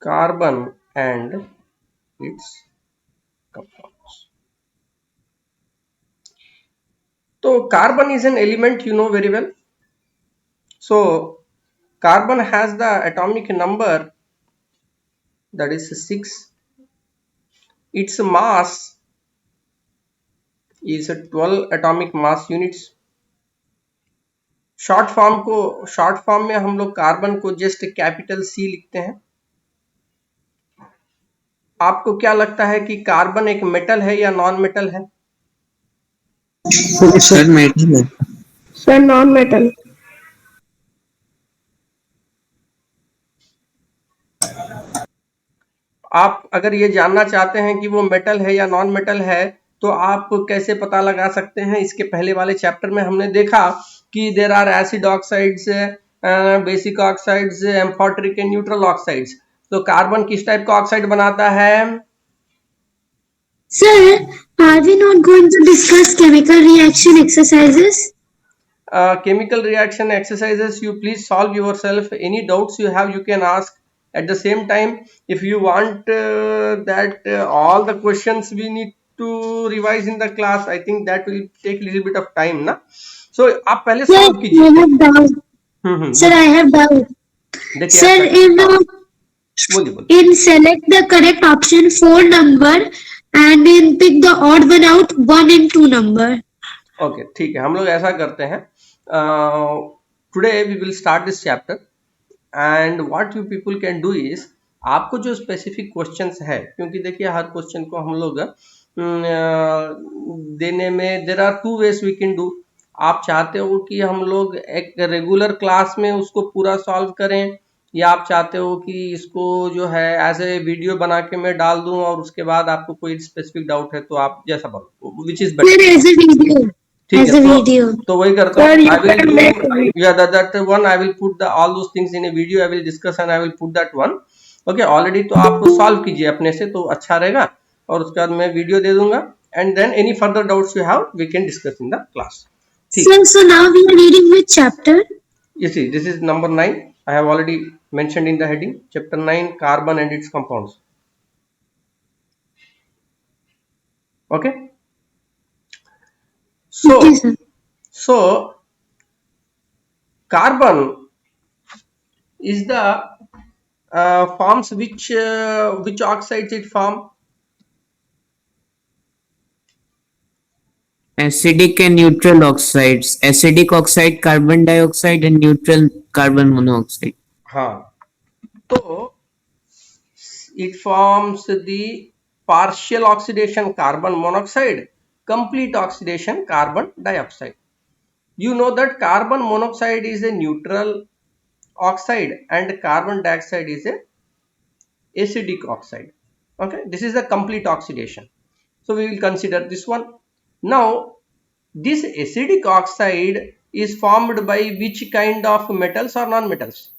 carbon and its compounds. So carbon is an element you know very well. So carbon has the atomic number that is 6. Its mass is 12 atomic mass units. Short form में हम लोग carbon को just capital C लिखते हैं. आपको क्या लगता है कि कार्बन एक मेटल है या नॉन मेटल है? सर मेटल है. Sir non metal. आप अगर ये जानना चाहते हैं कि वो मेटल है या नॉन मेटल है तो आप कैसे पता लगा सकते हैं? इसके पहले वाले चैप्टर में हमने देखा कि there are acid oxides, basic oxides, amphoteric and neutral oxides. तो कार्बन किस टाइप का ऑक्साइड बनाता है? Sir, are we not going to discuss chemical reaction exercises? Chemical reaction exercises, you please solve yourself. Any doubts you have, you can ask. At the same time, if you want that all the questions we need to revise in the class, I think that will take little bit of time, na? So आप पहले Sir, solve I कीजिए. have doubt. Sir, I have doubt. देखिए Sir, बोलिए. in select the correct option 4 number and in pick the odd one out 1 and 2 number. Okay ठीक है, हम लोग ऐसा करते हैं. Today we will start this chapter and what you people can do is, आपको जो स्पेसिफिक क्वेश्चंस है, क्योंकि देखिए हर क्वेश्चन को हम लोग देने में there are 2 ways we can do. आप चाहते हो कि हम लोग एक रेगुलर क्लास में उसको पूरा सॉल्व करें, या आप चाहते हो कि इसको जो है एज ए वीडियो बना के मैं डाल दूं और उसके बाद आपको कोई स्पेसिफिक डाउट है तो आप जैसा बोलो, which is better. Sir, as a video. ठीक As है, a video. तो वही करता हूँ. I will do, yeah, that one I will put all those things in a video. I will discuss and I will put that one. Okay, already तो आप solve कीजिए अपने से तो अच्छा रहेगा, और उसके बाद मैं वीडियो दे दूंगा. And then any further doubts you have, we can discuss in the class. Sir, so now we are reading which chapter? You see, this is number 9. I have already mentioned in the heading, chapter 9, carbon and its compounds. Okay. Okay, sir. So carbon is the forms which oxides it form? Acidic and neutral oxides. Acidic oxide carbon dioxide and neutral carbon monoxide. हाँ, तो it forms the partial oxidation carbon monoxide, complete oxidation carbon dioxide. You know that carbon monoxide is a neutral oxide and carbon dioxide is a acidic oxide. Okay, this is the complete oxidation. So we will consider this one. Now this acidic oxide is formed by which kind of metals or non-metals?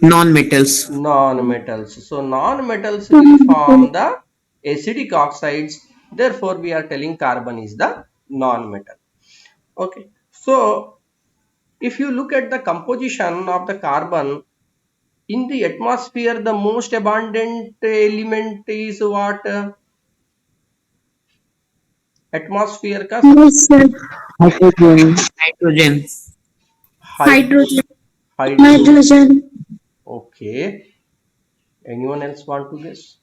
Non-metals. Non-metals. So non-metals will form the acidic oxides. Therefore, we are telling carbon is the non-metal. Okay. So if you look at the composition of the carbon in the atmosphere, the most abundant element is what? Atmosphere का Yes, sir. Hydrogen. Hydrogen. Hydrogen. hydrogen. Hydrogen. Okay. Anyone else want to guess?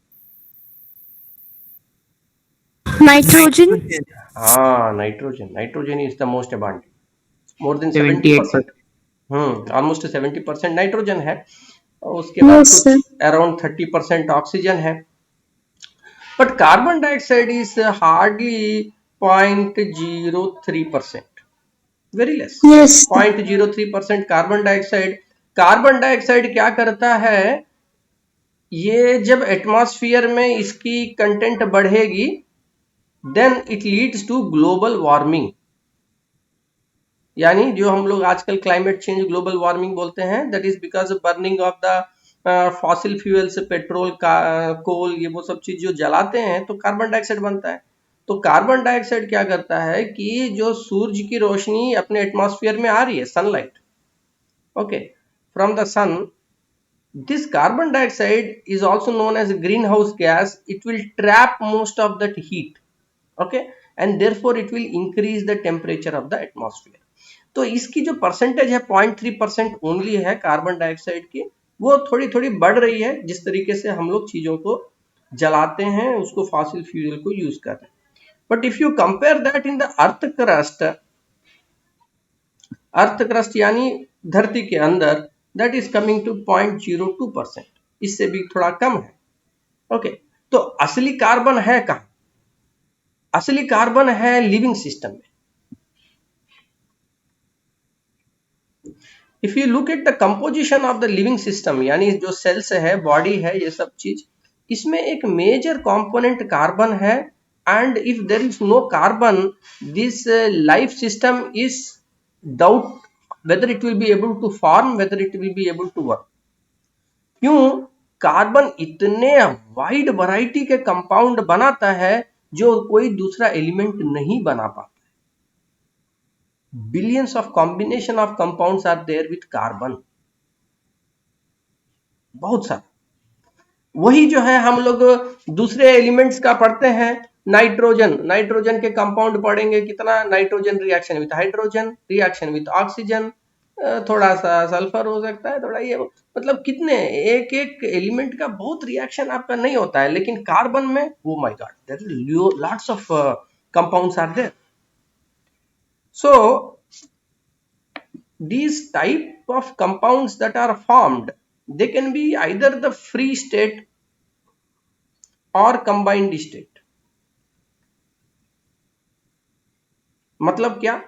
Nitrogen. Nitrogen. Nitrogen is the most abundant. More than 78%. 70%. Almost 70% nitrogen है, और उसके बाद Yes, sir. कुछ around 30% oxygen है. But carbon dioxide is hardly 0.03%, very less. Yes. 0.03% carbon dioxide. Carbon dioxide क्या करता है, ये जब एटमॉस्फेयर में इसकी कंटेंट बढ़ेगी, then it leads to global warming. यानी जो हम लोग आजकल क्लाइमेट चेंज ग्लोबल वार्मिंग बोलते हैं, that is because burning of the fossil fuels, petrol का, कोल, ये वो सब चीज जो जलाते हैं तो कार्बन डाइऑक्साइड बनता है. तो कार्बन डाइऑक्साइड क्या करता है कि जो सूरज की रोशनी अपने एटमॉस्फेयर में आ रही है, sunlight, okay, from the sun, this carbon dioxide is also known as a greenhouse gas. It will trap most of that heat, okay, and therefore it will increase the temperature of the atmosphere. तो इसकी जो percentage है 0.3% only है carbon dioxide की, वो थोड़ी थोड़ी बढ़ रही है जिस तरीके से हम लोग चीजों को जलाते हैं, उसको फॉसिल फ्यूल को यूज कर रहे हैं. But if you compare that in the earth crust यानी धरती के अंदर, दैट इज कमिंग टू 0.02%, इससे भी थोड़ा कम है. ओके, तो असली कार्बन है कहां? असली कार्बन है लिविंग सिस्टम में. If you look at the composition of the living system, यानी जो सेल्स है, बॉडी है, ये सब चीज, इसमें एक मेजर कंपोनेंट कार्बन है. And if there is no carbon, this life system is doubt whether it will be able to form, whether it will be able to work. क्यों? कार्बन इतने वाइड वैरायटी के कंपाउंड बनाता है जो कोई दूसरा एलिमेंट नहीं बना पाता. Billions of combination of compounds are there with carbon, बहुत सारा. वही जो है हम लोग दूसरे एलिमेंट्स का पढ़ते हैं. नाइट्रोजन के कंपाउंड पढ़ेंगे, कितना nitrogen reaction with hydrogen, reaction with oxygen, थोड़ा सा सल्फर हो सकता है, थोड़ा ये, मतलब कितने एक एक एलिमेंट का बहुत रिएक्शन आपका नहीं होता है. लेकिन कार्बन में, oh my god, there is lots of compounds are there. So these type of compounds that are formed, they can be either the free state or combined state. मतलब क्या?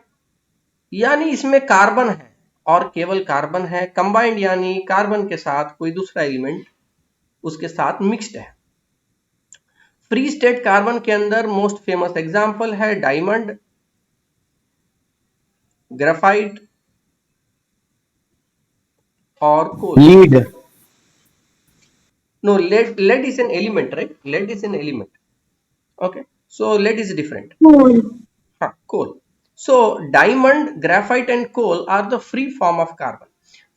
यानी इसमें कार्बन है और केवल कार्बन है, combined यानी carbon के साथ कोई दूसरा एलिमेंट उसके साथ मिक्स्ड है. फ्री स्टेट कार्बन के अंदर मोस्ट फेमस एग्जांपल है डायमंड, ग्रेफाइट और कोल. Lead. No, lead is an element, right? Lead is an element. Okay, so lead is different. Coal. Coal. So diamond, graphite and coal are the free form of carbon.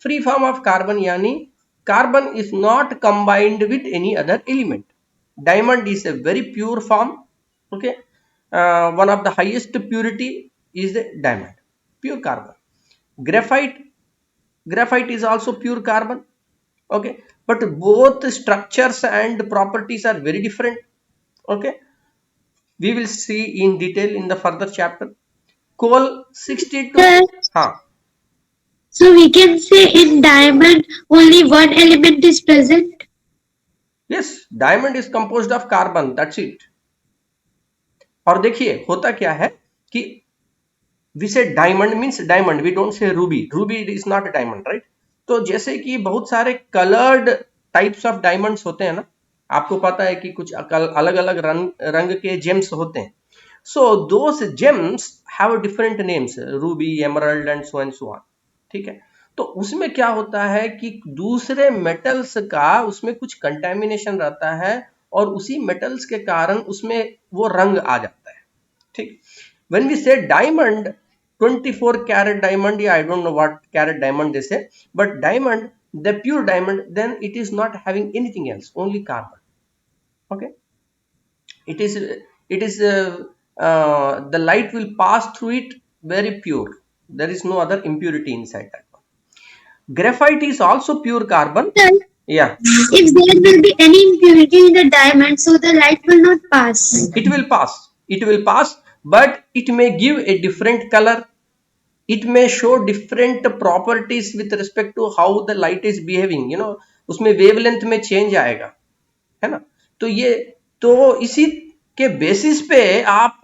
Free form of carbon yani carbon is not combined with any other element. Diamond is a very pure form. Okay, one of the highest purity is the diamond, pure carbon. Graphite is also pure carbon. Okay, but both structures and properties are very different. Okay, we will see in detail in the further chapter. Coal 62. So we can say in diamond only one element is present. Yes, diamond is composed of carbon, that's it. और देखिए होता क्या है कि we say diamond means diamond, we don't say ruby. Ruby is not a diamond, right? तो जैसे कि बहुत सारे कलर्ड टाइप्स ऑफ डायमंड्स होते हैं ना, आपको पता है कि कुछ अलग अलग रंग के जेम्स होते हैं. So those gems have different names, ruby, emerald and so on. ठीक है, तो उसमें क्या होता है कि दूसरे मेटल्स का उसमें कुछ कंटेमिनेशन रहता है और उसी मेटल्स के कारण उसमें वो रंग आ जाता है. ठीक, व्हेन वी से diamond, 24 carat diamond, yeah, I don't know what carat diamond they say, but diamond, the pure diamond, then it is not having anything else, only carbon. Okay, it is the light will pass through it very pure, there is no other impurity inside that one. Graphite is also pure carbon. Yeah, If there will be any impurity in the diamond, so the light will not pass. It will pass, but it may give a different color. It may show different properties with respect to how the light is behaving. You know, उसमें wavelength में change आएगा, है ना. तो ये, तो इसी के बेसिस पे आप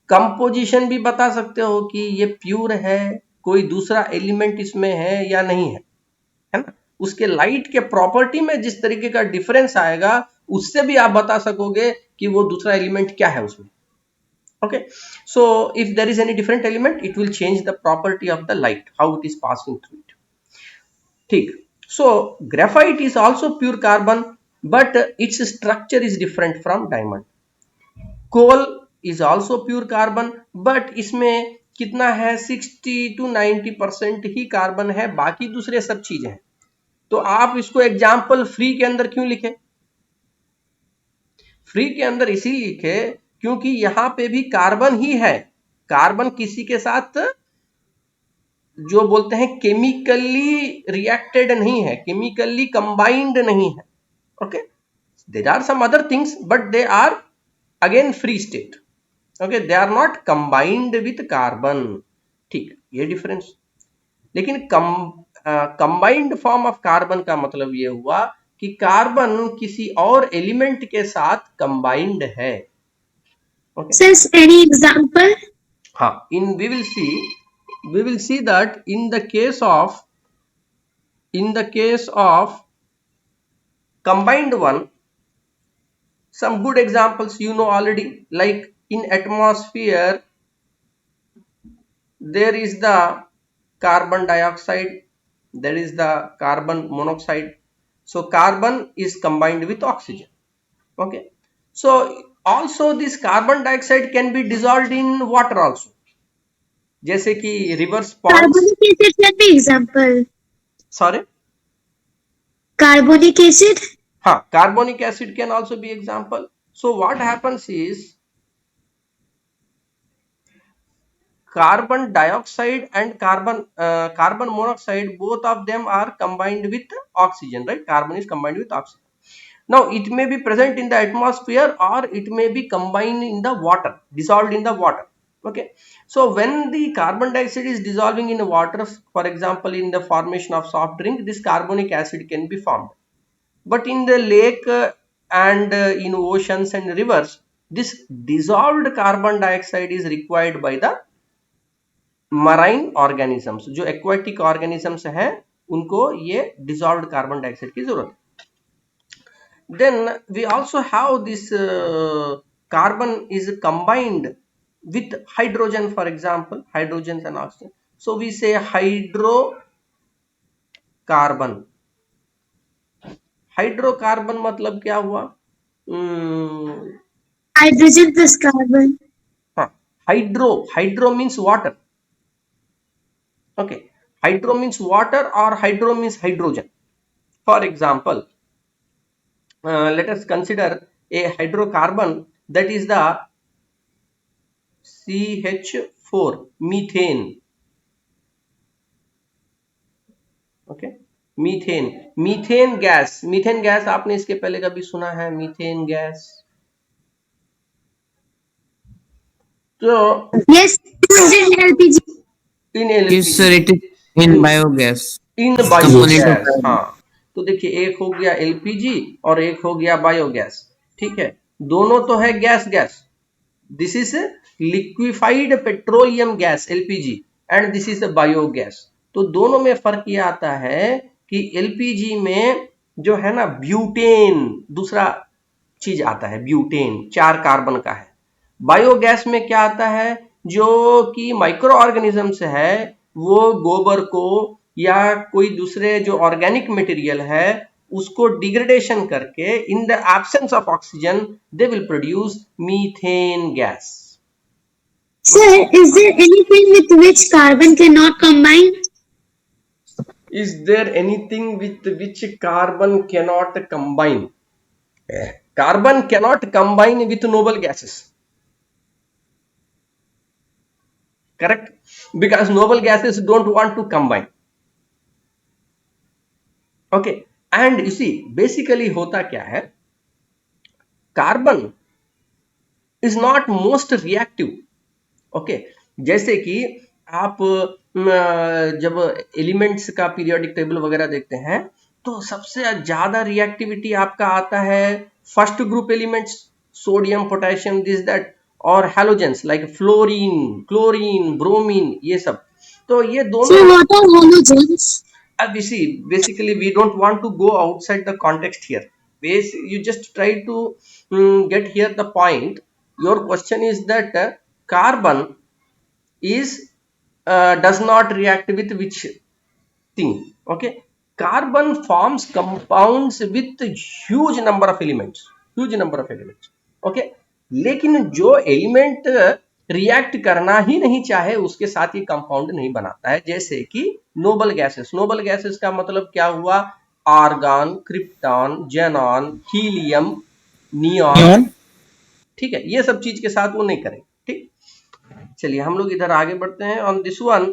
कंपोजिशन भी बता सकते हो कि ये प्योर है, कोई दूसरा एलिमेंट इसमें है या नहीं है, है ना. उसके लाइट के प्रॉपर्टी में जिस तरीके का डिफरेंस आएगा, उससे भी आप बता सकोगे कि वो दूसरा एलिमेंट क्या है उसमें. Okay, so if there is any different element, it will change the property of the light, how it is passing through it. ठीक, so graphite is also pure carbon, but its structure is different from diamond. Coal is also pure carbon, but इसमें कितना है 60 to 90% he carbon है, बाकी दूसरे सब चीजें हैं। तो आप इसको एग्जाम्पल फ्री के अंदर क्यों लिखे? फ्री के अंदर इसीलिए लिखे क्योंकि यहां पे भी कार्बन ही है, कार्बन किसी के साथ जो बोलते हैं केमिकली रिएक्टेड नहीं है, केमिकली कंबाइंड नहीं है। Okay, there are some other things but they are again free state. Okay, they are not combined with carbon. ठीक, ये डिफरेंस। लेकिन कंबाइंड फॉर्म ऑफ कार्बन का मतलब ये हुआ कि कार्बन किसी और एलिमेंट के साथ कंबाइंड है। Okay, Sir, any example? हाँ, in we will see that in the case of combined one, some good examples you know already, like in atmosphere there is the carbon dioxide, there is the carbon monoxide. So carbon is combined with oxygen. Okay, so also this carbon dioxide can be dissolved in water also, जैसे कि rivers ponds. Carbonic acid can be example. Sorry, Carbonic acid. हाँ, carbonic acid can also be example. So what happens is carbon dioxide and carbon monoxide, both of them are combined with oxygen, right? Carbon is combined with oxygen. Now it may be present in the atmosphere or it may be combined in the water, dissolved in the water. Okay, so when the carbon dioxide is dissolving in the water, for example in the formation of soft drink, this carbonic acid can be formed. But in the lake and in oceans and rivers, this dissolved carbon dioxide is required by the marine organisms. जो aquatic organisms हैं उनको ये dissolved carbon dioxide की जरूरत है. Then we also have this carbon is combined with hydrogen, for example, hydrogen and oxygen. So we say hydrocarbon. Hydrocarbon मतलब क्या हुआ? Hydrogen plus carbon. हाँ, hydro means water. Okay, hydro means water और hydro means hydrogen. For example, let us consider a hydrocarbon that is the CH4, methane. Okay, methane gas आपने इसके पहले कभी सुना है? Methane gas. तो Yes, used in LPG. In Yes, sir, LPG, it is in biogas. In Component of biogas. हाँ, तो देखिए एक हो गया एलपीजी और एक हो गया बायोगैस. ठीक है, दोनों तो है gas. This is liquefied petroleum gas LPG and this is biogas. तो दोनों में फर्क ये आता है कि एलपीजी में जो है ना ब्यूटेन दूसरा चीज आता है, ब्यूटेन 4 कार्बन का है. बायोगैस में क्या आता है? जो कि माइक्रो ऑर्गेनिजम्स है वो गोबर को या कोई दूसरे जो ऑर्गेनिक मटेरियल है उसको डिग्रेडेशन करके in the absence of oxygen they will produce methane gas. Sir, is there anything with which carbon cannot combine? Is there anything with which carbon cannot combine? Carbon cannot combine with noble gases. Correct? Because noble gases don't want to combine. Okay, and you see basically होता क्या है? Carbon is not most reactive. Okay, जैसे कि आप जब elements का periodic table वगैरह देखते हैं तो सबसे ज्यादा रिएक्टिविटी आपका आता है first group elements, sodium, potassium, this that, और halogens like fluorine, chlorine, bromine, ये सब. तो ये Sir, दोनों. what are halogens? We see basically we don't want to go outside the context here. You just try to get here the point. Your question is that carbon is does not react with which thing. Okay, carbon forms compounds with huge number of elements. Okay, लेकिन जो element react करना ही नहीं चाहे उसके साथ ये compound नहीं बनाता है। जैसे कि नोबल गैसेस, नोबल गैसेस का मतलब क्या हुआ, argon, krypton, xenon, helium, neon, neon. ठीक है, ये सब चीज के साथ वो नहीं करेंगे। ठीक, चलिए हम लोग इधर आगे बढ़ते हैं। On this one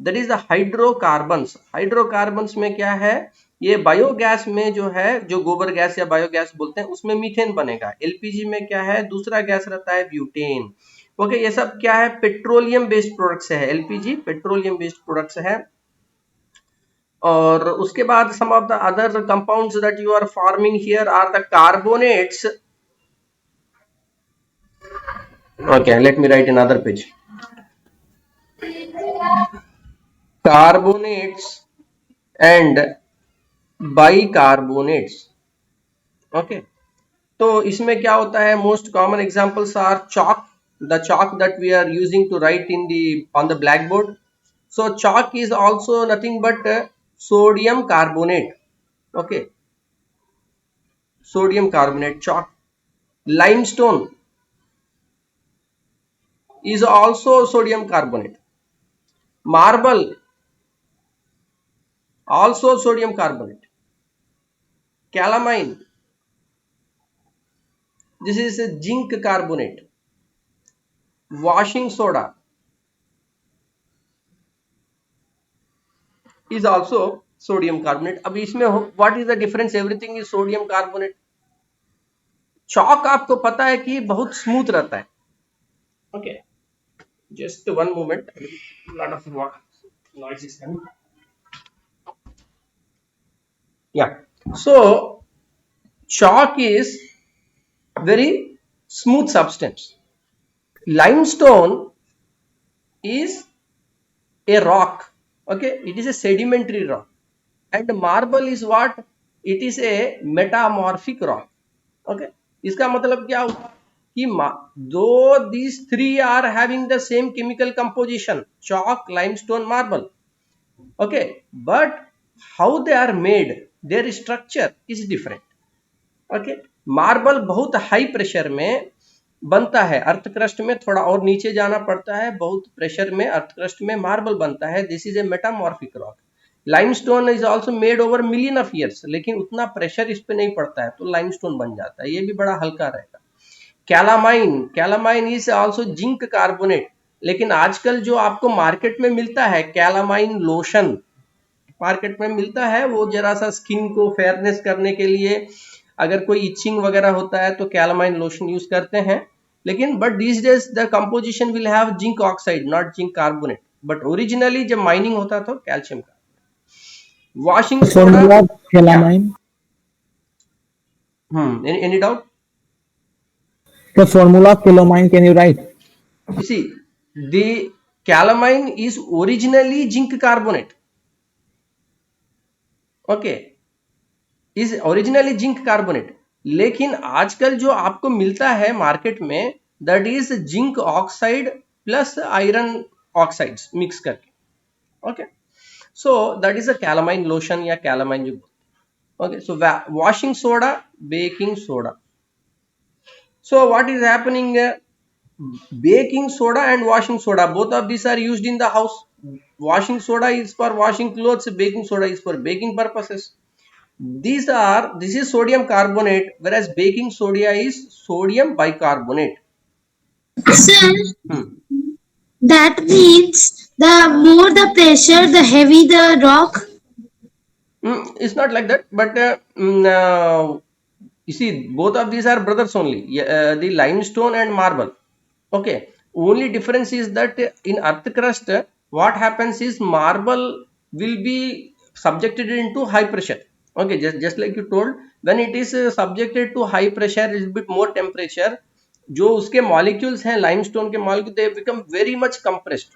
that is the hydrocarbons. Hydrocarbons में क्या है, ये बायोगैस में जो है, जो गोबर गैस या बायोगैस बोलते हैं उसमें मीथेन बनेगा। एलपीजी में क्या है, दूसरा गैस रहता है ब्यूटेन। ओके, ये सब क्या है, पेट्रोलियम बेस्ड प्रोडक्ट्स है। एलपीजी पेट्रोलियम बेस्ड प्रोडक्ट्स है। और उसके बाद some of the other compounds that you are forming here are the carbonates. Okay, let me write another page. Carbonates and bicarbonates. Okay, तो इसमें क्या होता है, most common examples are chalk, the chalk that we are using to write in the on the blackboard. So chalk is also nothing but sodium carbonate. Okay, sodium carbonate, chalk. Limestone is also sodium carbonate. Marble also sodium carbonate. Calamine, this is a zinc carbonate. Washing soda is also sodium carbonate. अब इसमें what is the difference, everything is sodium carbonate. chalk आपको पता है कि बहुत smooth रहता है। Okay, just one moment, lot of noise is coming. या, सो chalk is very smooth substance. Limestone is a rock. Okay, it is a sedimentary rock. And marble is what, it is a metamorphic rock. Okay, इसका मतलब क्या हुआ कि दो these three are having the same chemical composition, chalk, limestone, marble. Okay, but how they are made, their structure is different. Okay, marble बहुत high pressure में बनता है, अर्थ क्रस्ट में थोड़ा और नीचे जाना पड़ता है, बहुत प्रेशर में अर्थ क्रस्ट में मार्बल बनता है। This is a metamorphic rock. Limestone is also made over million of years, लेकिन उतना प्रेशर इस पे नहीं पड़ता है तो लाइमस्टोन बन जाता है, ये भी बड़ा हल्का रहेगा। Calamine, calamine is also zinc carbonate, लेकिन आजकल जो आपको मार्केट में मिलता है कैलामाइन लोशन, मार्केट में मिलता है, वो जरा सा स्किन को फेयरनेस करने के लिए, अगर कोई इचिंग वगैरह होता है तो कैलामाइन लोशन यूज करते हैं। लेकिन but this days the composition will have zinc oxide, not zinc carbonate, but originally जब माइनिंग होता था कैल्शियम का। Washing formula of calamine. Any doubt? The formula of calamine, can you write? You see, the calamine is originally zinc carbonate. Okay, is originally zinc carbonate, लेकिन आजकल जो आपको मिलता है मार्केट में that is zinc oxide plus iron oxides mix करके। Okay, so that is a calamine lotion या calamine जो बोलते हैं। Okay, so washing soda, baking soda. So what is happening, baking soda and washing soda, both of these are used in the house. Washing soda is for washing clothes, baking soda is for baking purposes. This is sodium carbonate, whereas baking soda is sodium bicarbonate. Sir, Hmm. that means the more the pressure, the heavy the rock. It's not like that, but you see, both of these are brothers only. The limestone and marble. Okay, only difference is that in earth crust, what happens is marble will be subjected into high pressure. Okay, just like you told, when it is subjected to high pressure, a bit more temperature, जो उसके molecules हैं limestone के molecule, they become very much compressed.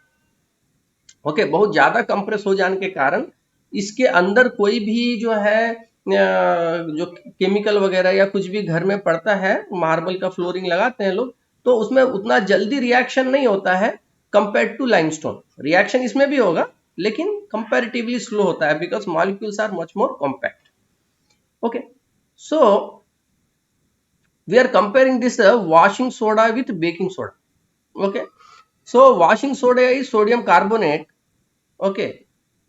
Okay, बहुत ज्यादा compress हो जाने के कारण इसके अंदर कोई भी जो है जो केमिकल वगैरह या कुछ भी घर में पड़ता है, मार्बल का फ्लोरिंग लगाते हैं लोग, तो उसमें उतना जल्दी रिएक्शन नहीं होता है कंपेयर टू लाइमस्टोन। रिएक्शन इसमें भी होगा लेकिन कंपैरेटिवली स्लो होता है because molecules are much more compact. Okay, so we are comparing this washing soda with baking soda. Okay, So washing soda is sodium carbonate, okay,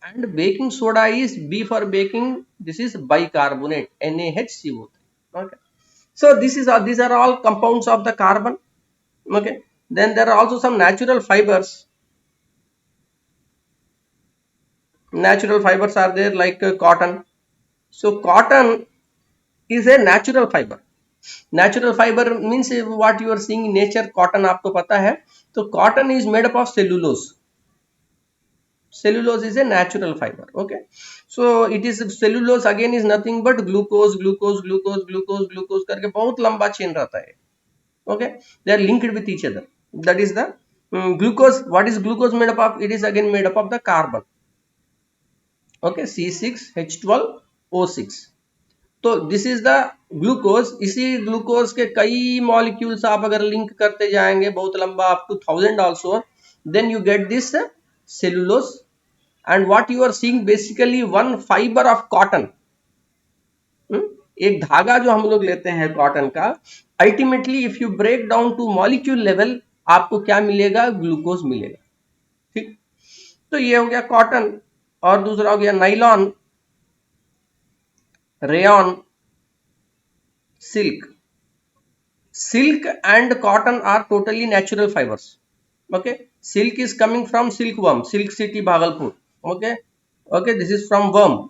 and baking soda is B for baking, this is bicarbonate, NaHCO3. Okay, so these are all compounds of the carbon. Okay, then there are also some natural fibers. Natural fibers are there, like cotton. So cotton is a natural fiber. Natural fiber means what you are seeing in nature. Cotton आपको पता है, तो cotton is made up of cellulose. Cellulose is a natural fiber. Okay, so it is cellulose again is nothing but glucose glucose glucose glucose glucose करके बहुत लंबा chain रहता है. Okay, they are linked with each other. That is the glucose. What is glucose made up of? It is again made up of the carbon. Okay, C6H12O6. तो this is the glucose. इसी glucose के कई molecules आप अगर link करते जाएंगे बहुत लंबा, up to 1000 also, then you get this cellulose. And what you are seeing basically one fibre of cotton. एक धागा जो हम लोग लेते हैं कॉटन का, ultimately if you break down to molecule level, आपको क्या मिलेगा? ग्लूकोज मिलेगा. ठीक, तो ये हो गया कॉटन. और दूसरा हो गया nylon, rayon, silk. Silk and cotton are totally natural fibers. Okay, silk is coming from silkworm, Silk City, Bhagalpur. Okay, okay, this is from worm.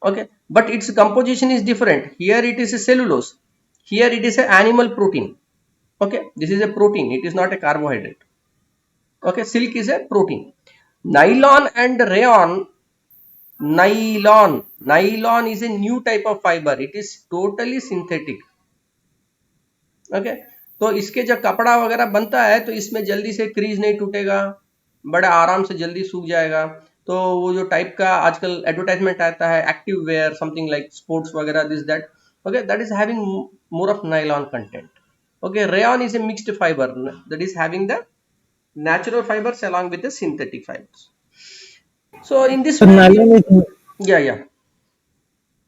Okay, but its composition is different. Here it is a cellulose, here it is a animal protein. Okay, this is a protein, it is not a carbohydrate. Okay, silk is a protein. Nylon and rayon. Nylon is a new type of fiber. It is totally synthetic. Okay, तो इसके जब कपड़ा वगैरह बनता है तो इसमें जल्दी से क्रीज नहीं टूटेगा, बड़ा आराम से जल्दी सूख जाएगा. तो वो जो टाइप का आजकल एडवर्टाइजमेंट आता है, active wear, something like sports वगैरह, this that. Okay, that is having more of nylon content. Okay, rayon is a mixed fibre that is having the natural fibers along with the synthetic fibers. So in this So way, nylon is yeah,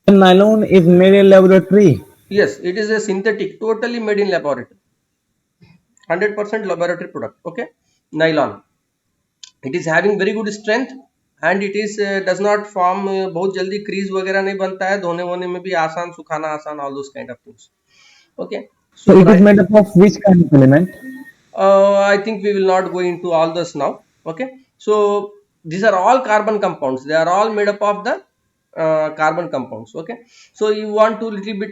nylon is made in laboratory. yes, it is a synthetic, totally made in laboratory, 100% laboratory product. Okay, nylon, it is having very good strength and it is does not form बहुत जल्दी crease वगैरह नहीं बनता है, धोने वोने में भी आसान, सुखाना आसान, all those kind of things. Okay, So it is made up of which kind of element? I think we will not go into all this now. Okay, so these are all carbon compounds. They are all made up of the carbon compounds. Okay, so you want to little bit,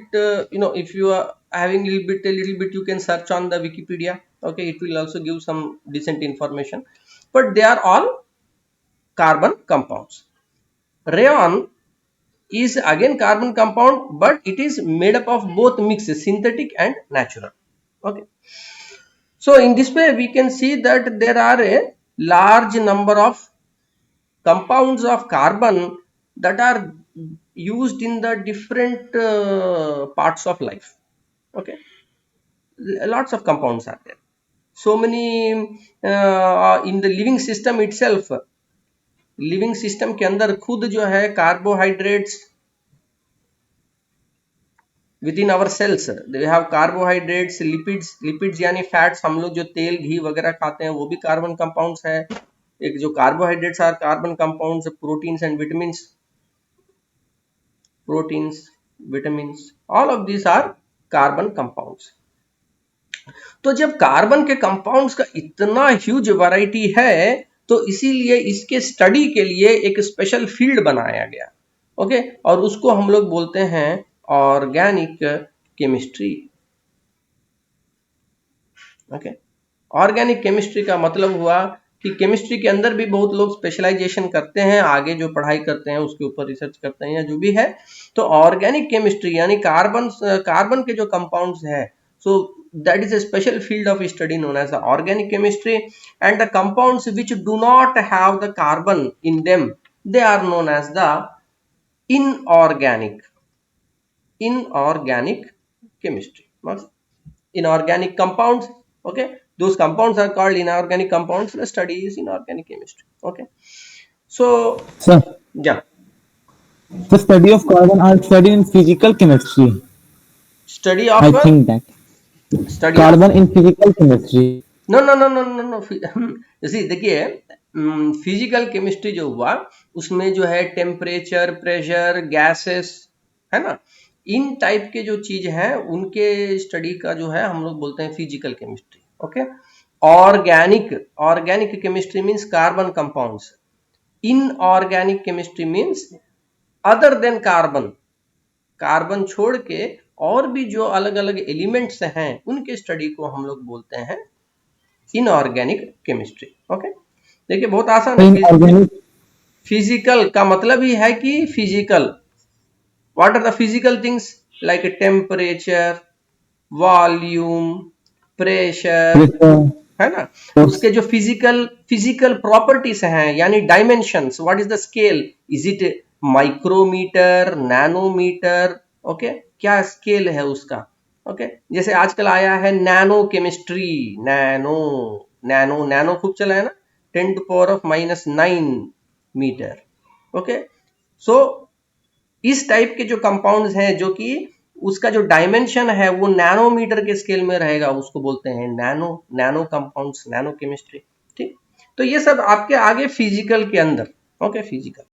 if you are having a little bit, you can search on the Wikipedia. Okay, it will also give some decent information. But they are all carbon compounds. Rayon is again carbon compound, but it is made up of both mixed, synthetic and natural. Okay. So in this way we can see that there are a large number of compounds of carbon that are used in the different parts of life. Okay, lots of compounds are there. So many in the living system itself. Living system के अंदर खुद जो है carbohydrates with in our cells, they have carbohydrates, lipids यानी fats, हम लोग जो तेल घी वगैरह खाते हैं वो भी कार्बन कंपाउंड्स है. एक जो carbohydrates are carbon compounds, proteins and vitamins, all of this are carbon compounds. तो जब कार्बन के कंपाउंड्स का इतना ह्यूज वैरायटी है तो इसीलिए इसके स्टडी के लिए एक स्पेशल फील्ड बनाया गया. ओके, और उसको हम लोग बोलते हैं organic chemistry. Okay, organic chemistry का मतलब हुआ कि केमिस्ट्री के अंदर भी बहुत लोग स्पेशलाइजेशन करते हैं, आगे जो पढ़ाई करते हैं उसके ऊपर रिसर्च करते हैं या जो भी है. तो ऑर्गेनिक केमिस्ट्री यानी कार्बन के जो कंपाउंड्स है, so that is a special field of study known as the organic chemistry. And the compounds which do not have the carbon in them, they are known as the inorganic chemistry. Inorganic compounds. Okay, those compounds are called inorganic compounds. The study is inorganic chemistry. Okay, so Sir, yeah, the study of carbon are studied in physical chemistry. study of I think that study carbon in physical chemistry. No no no no no no जैसे देखिए physical chemistry जो हुआ उसमें जो है temperature, pressure, gases, है ना, इन type के जो चीज हैं उनके स्टडी का जो है हम लोग बोलते हैं physical chemistry. Okay, organic chemistry means carbon compounds, inorganic chemistry means other than carbon, carbon छोड़ के और भी जो अलग अलग एलिमेंट्स हैं उनके स्टडी को हम लोग बोलते हैं इनऑर्गेनिक केमिस्ट्री। ओके, देखिए बहुत आसान है। Inorganic, फिजिकल का मतलब ही है कि physical, what are the physical things like temperature, volume, pressure, pressure, है ना, उसके जो फिजिकल प्रॉपर्टीज हैं यानी dimensions, what is the scale, is it micrometre, nanometre, okay, क्या स्केल है उसका। ओके, जैसे आजकल आया है nano chemistry, nano nano nano खूब चला है ना, 10⁻⁻⁹ मीटर। ओके, सो इस टाइप के जो कंपाउंड्स हैं जो कि उसका जो डायमेंशन है वो नैनोमीटर के स्केल में रहेगा, उसको बोलते हैं नैनो कंपाउंड्स, नैनो केमिस्ट्री। ठीक, तो ये सब आपके आगे फिजिकल के अंदर। Okay, physical.